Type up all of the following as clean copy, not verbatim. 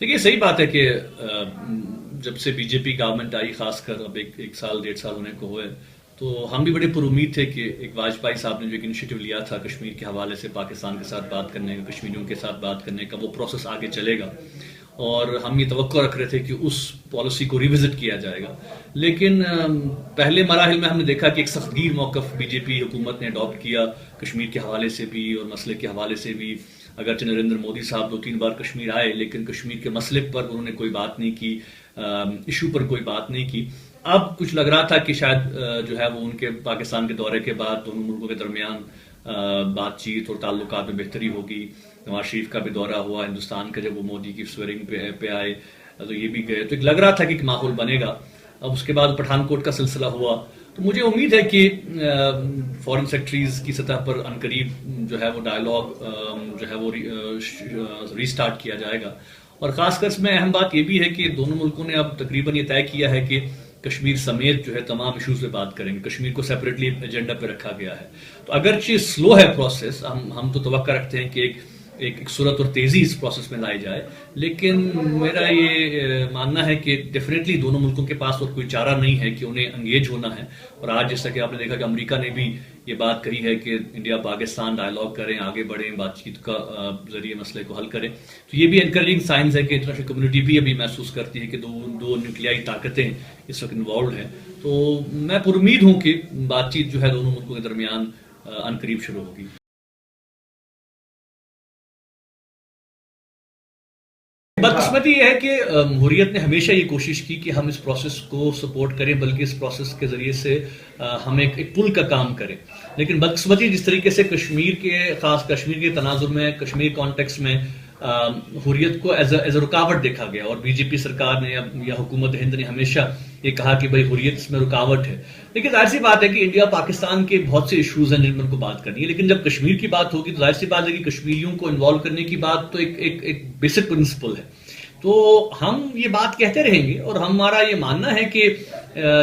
دیکھیے صحیح بات ہے کہ جب سے بی جے پی گورنمنٹ آئی، خاص کر اب ایک سال 1.5 سال ہونے کو ہوئے، تو ہم بھی بڑے پر امید تھے کہ ایک واجپئی صاحب نے جو ایک انیشیٹو لیا تھا کشمیر کے حوالے سے پاکستان کے ساتھ بات کرنے کا، کشمیریوں کے ساتھ بات کرنے کا، وہ پروسیس آگے چلے گا، اور ہم یہ توقع رکھ رہے تھے کہ اس پالیسی کو ریوزٹ کیا جائے گا. لیکن پہلے مراحل میں ہم نے دیکھا کہ ایک سخت گیر موقف بی جے پی حکومت نے اڈاپٹ کیا کشمیر کے حوالے سے بھی اور مسئلے کے حوالے سے بھی. اگرچہ نریندر مودی صاحب 2-3 بار کشمیر آئے، لیکن کشمیر کے مسئلے پر انہوں نے کوئی بات نہیں کی، ایشو پر کوئی بات نہیں کی. اب کچھ لگ رہا تھا کہ شاید جو ہے وہ ان کے پاکستان کے دورے کے بعد دونوں ملکوں کے درمیان بات چیت اور تعلقات میں بہتری ہوگی. نواز شریف کا بھی دورہ ہوا ہندوستان کا، جب وہ مودی کی سویرنگ پہ آئے تو یہ بھی گئے، تو ایک لگ رہا تھا کہ ایک ماحول بنے گا. اب اس کے بعد پٹھان کوٹ کا سلسلہ ہوا، تو مجھے امید ہے کہ فارن سیکرٹریز کی سطح پر عنقریب جو ہے وہ ڈائلاگ جو ہے وہ ری سٹارٹ کیا جائے گا. اور خاص کر اس میں اہم بات یہ بھی ہے کہ دونوں ملکوں نے اب تقریباً یہ طے کیا ہے کہ کشمیر سمیت جو ہے تمام ایشوز پہ بات کریں گے. کشمیر کو سیپریٹلی ایجنڈا پہ رکھا گیا ہے. تو اگرچہ سلو ہے پروسیس، ہم تو توقع رکھتے ہیں کہ ایک صورت اور تیزی اس پروسیس میں لائی جائے، لیکن میرا یہ ماننا ہے کہ ڈیفینیٹلی دونوں ملکوں کے پاس اور کوئی چارہ نہیں ہے کہ انہیں انگیج ہونا ہے. اور آج جیسا کہ آپ نے دیکھا کہ امریکہ نے بھی یہ بات کہی ہے کہ انڈیا پاکستان ڈائلاگ کریں، آگے بڑھیں، بات چیت کا ذریعے مسئلے کو حل کریں. تو یہ بھی انکریجنگ سائنس ہے کہ انٹرنیشنل کمیونٹی بھی ابھی محسوس کرتی ہے کہ دو نیوکلیائی طاقتیں اس وقت انوالوڈ ہیں. تو میں پر امید ہوں کہ بات چیت جو ہے دونوں ملکوں کے درمیان عنقریب شروع ہوگی. بدقسمتی یہ ہے کہ حریت نے ہمیشہ یہ کوشش کی کہ ہم اس پروسیس کو سپورٹ کریں، بلکہ اس پروسیس کے ذریعے سے ہم ایک پل کا کام کریں. لیکن بدقسمتی جس طریقے سے کشمیر کے خاص کشمیر کے تناظر میں، کشمیر کانٹیکس میں حریت کو ایز اے رکاوٹ دیکھا گیا، اور بی جے پی سرکار نے یا حکومت ہند نے ہمیشہ یہ کہا کہ بھائی حریت اس میں رکاوٹ ہے. لیکن ظاہر سی بات ہے کہ انڈیا پاکستان کے بہت سے ایشوز ہیں جن پر ان کو بات کرنی ہے، لیکن جب کشمیر کی بات ہوگی تو ظاہر سی بات ہے کہ کشمیریوں کو انوالو کرنے کی بات تو ایک بیسک پرنسپل ہے. تو ہم یہ بات کہتے رہیں گے، اور ہمارا یہ ماننا ہے کہ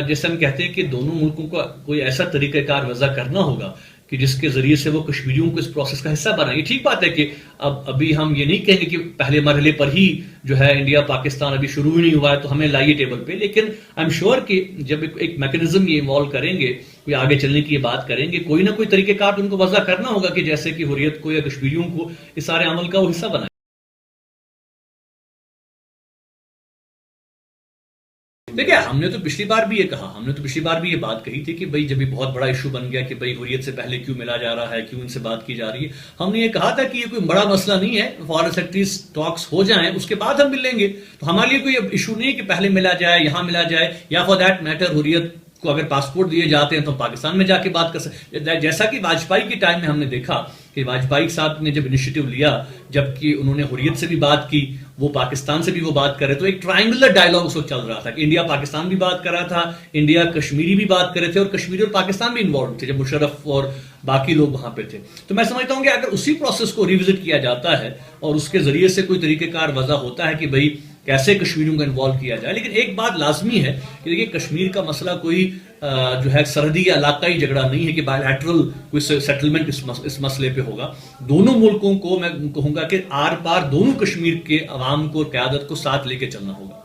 جیسے ہم کہتے ہیں کہ دونوں ملکوں کا کوئی ایسا طریقہ کار وضع کرنا ہوگا کہ جس کے ذریعے سے وہ کشمیریوں کو اس پروسیس کا حصہ بنائیں. یہ ٹھیک بات ہے کہ ابھی ہم یہ نہیں کہیں گے کہ پہلے مرحلے پر ہی جو ہے انڈیا پاکستان ابھی شروع ہی نہیں ہوا ہے تو ہمیں لائیے ٹیبل پہ، لیکن آئی ایم شیور کہ جب ایک میکنزم یہ انوالو کریں گے، کوئی آگے چلنے کی یہ بات کریں گے، کوئی نہ کوئی طریقہ کار ان کو وضع کرنا ہوگا کہ جیسے کہ حریت کو یا کشمیریوں کو اس سارے عمل کا وہ حصہ بنائیں. دیکھیں ہم نے تو پچھلی بار بھی یہ کہا، ہم نے تو پچھلی بار بھی یہ بات کہی تھی کہ بھئی جب یہ بہت بڑا ایشو بن گیا کہ بھئی حریت سے پہلے کیوں ملا جا رہا ہے، کیوں ان سے بات کی جا رہی ہے، ہم نے یہ کہا تھا کہ یہ کوئی بڑا مسئلہ نہیں ہے، فارن سیکرٹریز ٹاکس ہو جائیں اس کے بعد ہم مل لیں گے. تو ہمارے لیے کوئی ایشو نہیں ہے کہ پہلے ملا جائے، یہاں ملا جائے، یا فار دیٹ میٹر حریت کو اگر پاسپورٹ دیے جاتے ہیں تو پاکستان میں جا کے بات کر سکتے. جیسا کہ واجپئی کے ٹائم میں ہم نے دیکھا کہ واجپئی صاحب نے جب انیشیٹو لیا، جبکہ انہوں نے حریت سے بھی بات کی، وہ پاکستان سے بھی وہ بات کرے، تو ایک ٹرائنگولر ڈائلاگ اس وقت چل رہا تھا کہ انڈیا پاکستان بھی بات کر رہا تھا، انڈیا کشمیری بھی بات کر رہے تھے، اور کشمیری اور پاکستان بھی انوالو تھے جب مشرف اور باقی لوگ وہاں پہ تھے. تو میں سمجھتا ہوں کہ اگر اسی پروسیس کو ریوزٹ کیا جاتا ہے اور اس کے ذریعے سے کوئی طریقہ کار وضع ہوتا ہے کہ بھئی کیسے کشمیریوں کو انوالو کیا جائے. لیکن ایک بات لازمی ہے کہ دیکھیے کشمیر کا مسئلہ کوئی جو ہے سرحدی یا علاقائی جھگڑا نہیں ہے کہ بائی لیٹرل کوئی سیٹلمنٹ اس مسئلے پہ ہوگا. دونوں ملکوں کو میں کہوں گا کہ آر پار دونوں کشمیر کے عوام کو، قیادت کو ساتھ لے کے چلنا ہوگا.